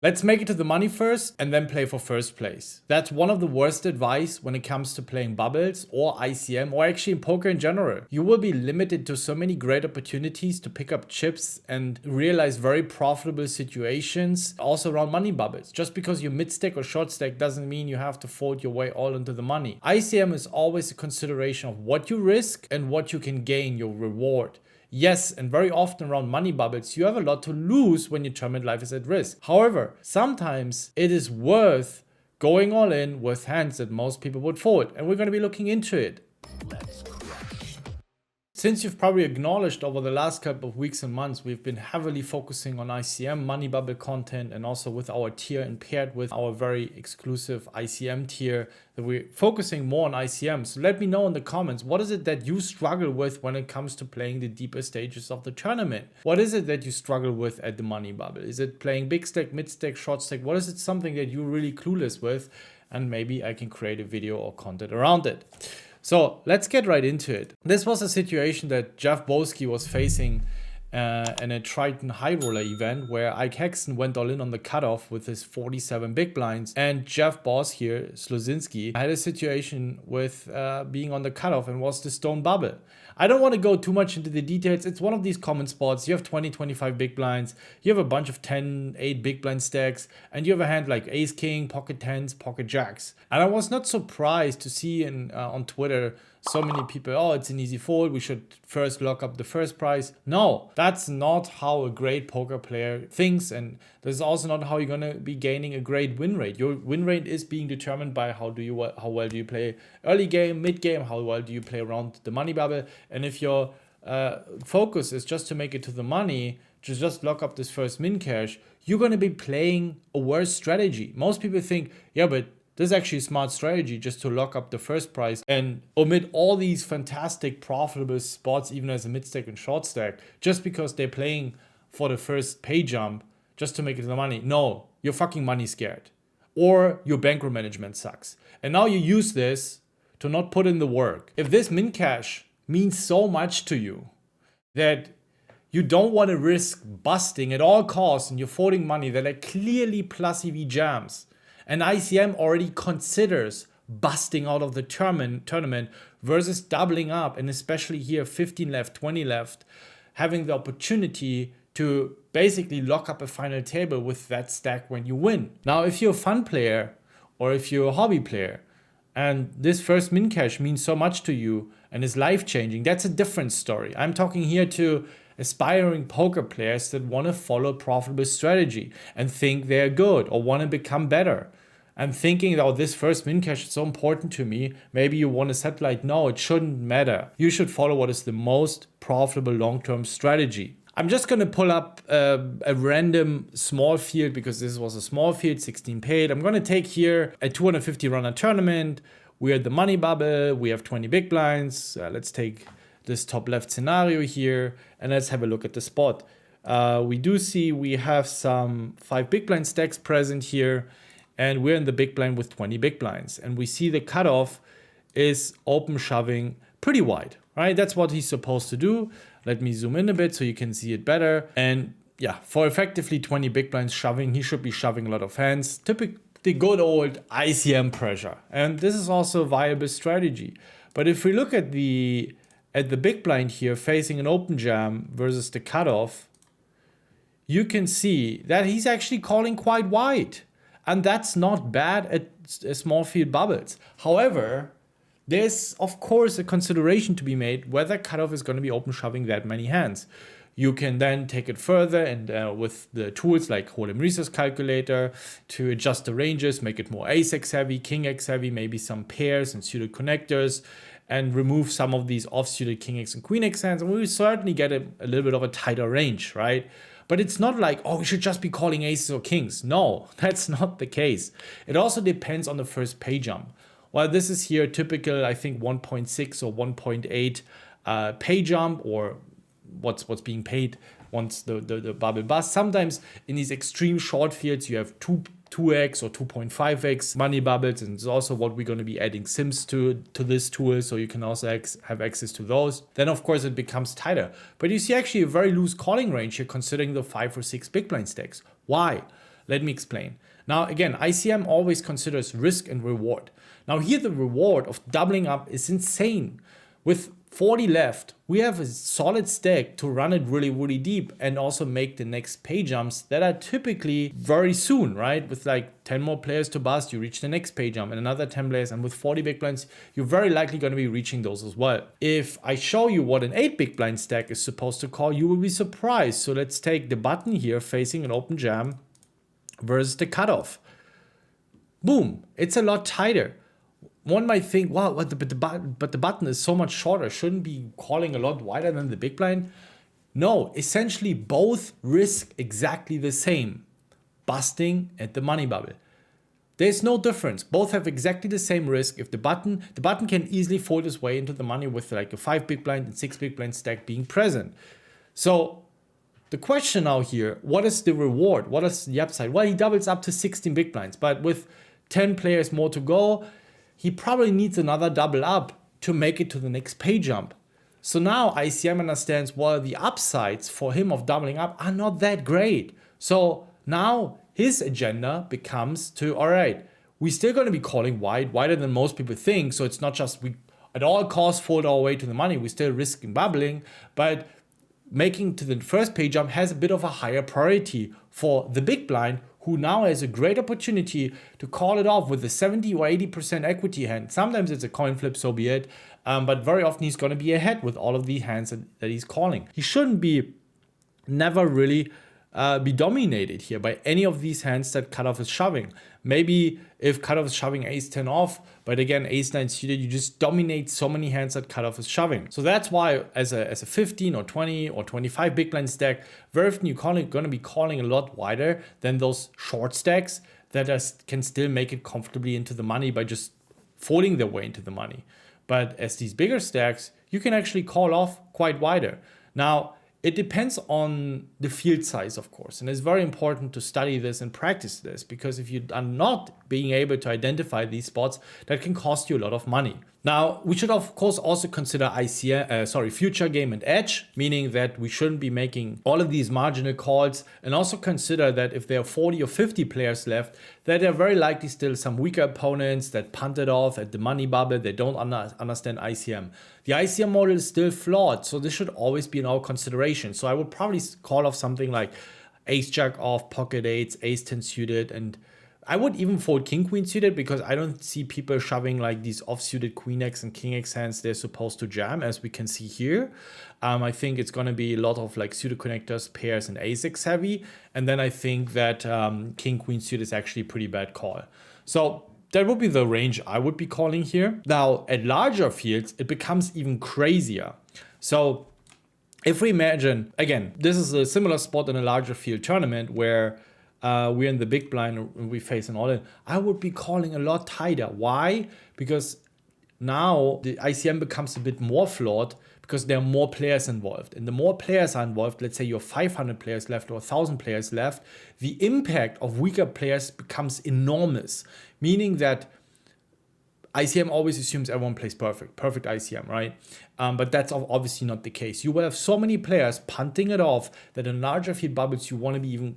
Let's make it to the money first and then play for first place. That's one of the worst advice when it comes to playing bubbles or ICM or actually in poker in general. You will be limited to so many great opportunities to pick up chips and realize very profitable situations also around money bubbles. Just because you mid stack or short stack doesn't mean you have to fold your way all into the money. ICM is always a consideration of what you risk and what you can gain, your reward. Yes, and very often around money bubbles, you have a lot to lose when your tournament life is at risk. However, sometimes it is worth going all in with hands that most people would fold, and we're going to be looking into it. Let's crush. Since you've probably acknowledged over the last couple of weeks and months, we've been heavily focusing on ICM, money bubble content, and also with our tier and paired with our very exclusive ICM tier, that we're focusing more on ICM. So let me know in the comments, what is it that you struggle with when it comes to playing the deeper stages of the tournament? What is it that you struggle with at the money bubble? Is it playing big stack, mid stack, short stack? What is it something that you're really clueless with? And maybe I can create a video or content around it. So let's get right into it. This was a situation that Jeff Boski was facing in a Triton High Roller event where Ike Hexton went all in on the cutoff with his 47 big blinds, and Jeff Boss here, Slozinski, had a situation with being on the cutoff and was the stone bubble. I don't want to go too much into the details. It's one of these common spots. You have 20, 25 big blinds. You have a bunch of 10, 8 big blind stacks. And you have a hand like ace, king, pocket tens, pocket jacks. And I was not surprised to see on Twitter so many people, oh, it's an easy fold, we should first lock up the first prize. No, that's not how a great poker player thinks, and this is also not how you're going to be gaining a great win rate. Your win rate is being determined by how well do you play early game, mid game, how well do you play around the money bubble, and if your focus is just to make it to the money, just lock up this first min cash, you're going to be playing a worse strategy. Most people think, yeah, but this is actually a smart strategy just to lock up the first prize and omit all these fantastic profitable spots even as a mid stack and short stack just because they're playing for the first pay jump just to make it to the money. No, you're fucking money scared or your bankroll management sucks. And now you use this to not put in the work. If this min cash means so much to you that you don't want to risk busting at all costs and you're folding money that are clearly plus EV jams, and ICM already considers busting out of the tournament versus doubling up, and especially here 15 left, 20 left, having the opportunity to basically lock up a final table with that stack when you win. Now, if you're a fun player or if you're a hobby player and this first min cash means so much to you and is life-changing, that's a different story. I'm talking here to aspiring poker players that want to follow a profitable strategy and think they're good or want to become better. And thinking that this first min cash is so important to me, maybe you want a satellite. No, it shouldn't matter. You should follow what is the most profitable long-term strategy. I'm just going to pull up a random small field because this was a small field, 16 paid. I'm going to take here a 250 runner tournament. We're at the money bubble. We have 20 big blinds. Let's take this top left scenario here and let's have a look at the spot. We do see we have some 5 big blind stacks present here. And we're in the big blind with 20 big blinds. And we see the cutoff is open shoving pretty wide, right? That's what he's supposed to do. Let me zoom in a bit so you can see it better. And yeah, for effectively 20 big blinds shoving, he should be shoving a lot of hands. Typically good old ICM pressure. And this is also a viable strategy. But if we look at the big blind here facing an open jam versus the cutoff, you can see that he's actually calling quite wide. And that's not bad at small field bubbles. However, there's of course a consideration to be made whether cutoff is going to be open shoving that many hands. You can then take it further and with the tools like Hold'em Resource Calculator to adjust the ranges, make it more ace X heavy, king X heavy, maybe some pairs and suited connectors, and remove some of these off-suited king X and queen X hands. And we will certainly get a little bit of a tighter range, right? But it's not like, oh, we should just be calling aces or kings. No, that's not the case. It also depends on the first pay jump. While this is here typical, I think 1.6 or 1.8 pay jump, or what's being paid once the bubble busts. Sometimes in these extreme short fields, you have 2x or 2.5x money bubbles, and it's also what we're going to be adding sims to this tool, so you can also have access to those. Then of course it becomes tighter, but you see actually a very loose calling range here considering the 5 or 6 big blind stacks. Why? Let me explain. Now, again, ICM always considers risk and reward. Now here the reward of doubling up is insane. With 40 left, we have a solid stack to run it really, really deep and also make the next pay jumps that are typically very soon, right? With like 10 more players to bust, you reach the next pay jump and another 10 players. And with 40 big blinds, you're very likely going to be reaching those as well. If I show you what an 8 big blind stack is supposed to call, you will be surprised. So let's take the button here facing an open jam versus the cutoff. Boom, it's a lot tighter. One might think, wow, but the button is so much shorter. Shouldn't be calling a lot wider than the big blind? No, essentially both risk exactly the same. Busting at the money bubble. There's no difference. Both have exactly the same risk. If the button can easily fold its way into the money with like a 5 big blind and 6 big blind stack being present. So the question now here, what is the reward? What is the upside? Well, he doubles up to 16 big blinds, but with 10 players more to go, he probably needs another double up to make it to the next pay jump. So now ICM understands, well, the upsides for him of doubling up are not that great. So now his agenda becomes to, all right, we're still going to be calling wide, wider than most people think. So it's not just we at all costs fold our way to the money. We're still risking bubbling, but making to the first pay jump has a bit of a higher priority for the big blind, who now has a great opportunity to call it off with a 70 or 80% equity hand. Sometimes it's a coin flip, so be it. But very often he's going to be ahead with all of the hands that he's calling. He shouldn't be never really be dominated here by any of these hands that cutoff is shoving. Maybe if cutoff is shoving ace-10 off, but again, ace-9 suited, you just dominate so many hands that cutoff is shoving. So that's why as a 15 or 20 or 25 big blind stack, very often you're going to be calling a lot wider than those short stacks that can still make it comfortably into the money by just folding their way into the money. But as these bigger stacks, you can actually call off quite wider. Now, it depends on the field size, of course, and it's very important to study this and practice this, because if you are not being able to identify these spots, that can cost you a lot of money. Now, we should of course also consider future game and edge, meaning that we shouldn't be making all of these marginal calls, and also consider that if there are 40 or 50 players left, that there are very likely still some weaker opponents that punted off at the money bubble. They don't understand ICM. The ICM model is still flawed, so this should always be in our consideration. So I would probably call off something like ace jack off, pocket eights, ace 10 suited, and I would even fold king queen suited, because I don't see people shoving like these off-suited queen x and king x hands they're supposed to jam, as we can see here. I think it's going to be a lot of like suited connectors, pairs, and ace x heavy. And then I think that king queen suited is actually a pretty bad call. So that would be the range I would be calling here. Now, at larger fields, it becomes even crazier. So if we imagine, again, this is a similar spot in a larger field tournament where we're in the big blind and we face an all-in, I would be calling a lot tighter. Why? Because now the ICM becomes a bit more flawed, because there are more players involved. And the more players are involved, let's say you have 500 players left or 1,000 players left, the impact of weaker players becomes enormous. Meaning that ICM always assumes everyone plays perfect ICM, right? But that's obviously not the case. You will have so many players punting it off that in larger field bubbles, you want to be even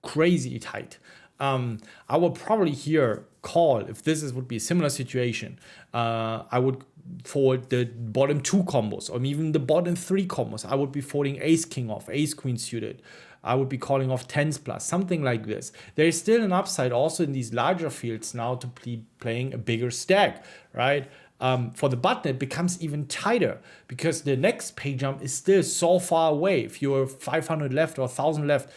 crazy tight. I would probably here call, if this would be a similar situation, I would fold the bottom 2 combos or even the bottom 3 combos. I would be folding ace king off, ace queen suited. I would be calling off 10s plus, something like this. There is still an upside also in these larger fields now to be playing a bigger stack, right? For the button, it becomes even tighter because the next pay jump is still so far away. If you're 500 left or 1,000 left,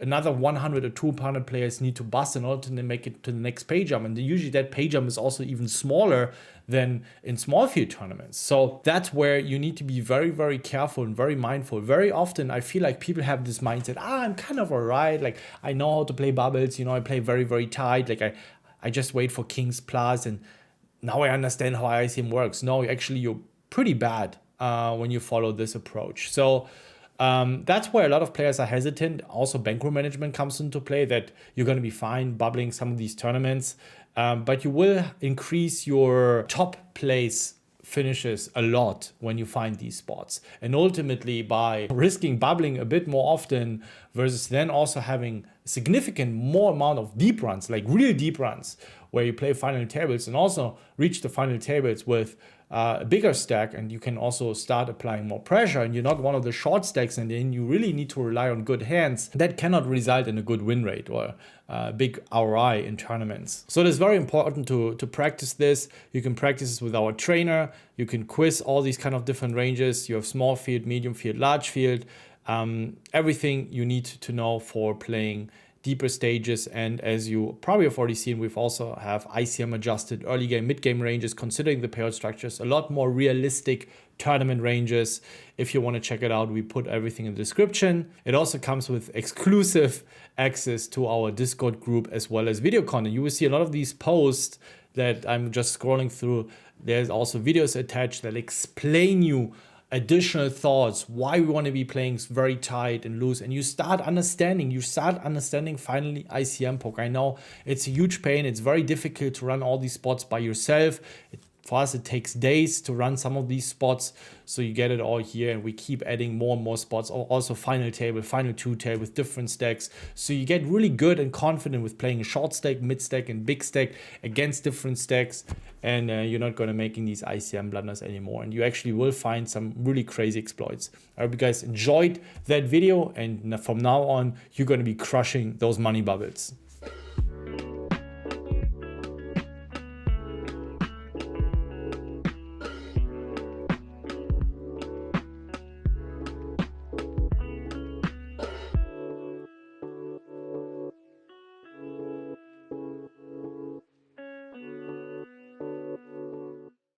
another 100 or 200 players need to bust in order to make it to the next pay jump. And usually that pay jump is also even smaller than in small field tournaments. So that's where you need to be very, very careful and very mindful. Very often I feel like people have this mindset, I'm kind of all right. Like I know how to play bubbles, I play very, very tight. Like I just wait for kings plus and now I understand how ICM works. No, actually you're pretty bad when you follow this approach. So that's where a lot of players are hesitant. Also, bankroll management comes into play, that you're going to be fine bubbling some of these tournaments, but you will increase your top place finishes a lot when you find these spots. And ultimately, by risking bubbling a bit more often versus then also having significant more amount of deep runs, like real deep runs, where you play final tables and also reach the final tables with a bigger stack, and you can also start applying more pressure, and you're not one of the short stacks, and then you really need to rely on good hands, that cannot result in a good win rate or big ROI in tournaments. So it is very important to practice this. You can practice this with our trainer. You can quiz all these kind of different ranges. You have small field, medium field, large field, everything you need to know for playing deeper stages. And as you probably have already seen, we've also have ICM adjusted early game, mid game ranges, considering the payout structures, a lot more realistic tournament ranges. If you want to check it out, we put everything in the description. It also comes with exclusive access to our Discord group as well as video content. You will see a lot of these posts that I'm just scrolling through. There's also videos attached that explain you additional thoughts, why we want to be playing very tight and loose, and you start understanding finally ICM poker. I know it's a huge pain. It's very difficult to run all these spots by yourself. For us, it takes days to run some of these spots. So you get it all here, and we keep adding more and more spots. Also final table, final two table with different stacks. So you get really good and confident with playing a short stack, mid stack, and big stack against different stacks. And you're not going to making these ICM blunders anymore. And you actually will find some really crazy exploits. I hope you guys enjoyed that video. And from now on, you're going to be crushing those money bubbles.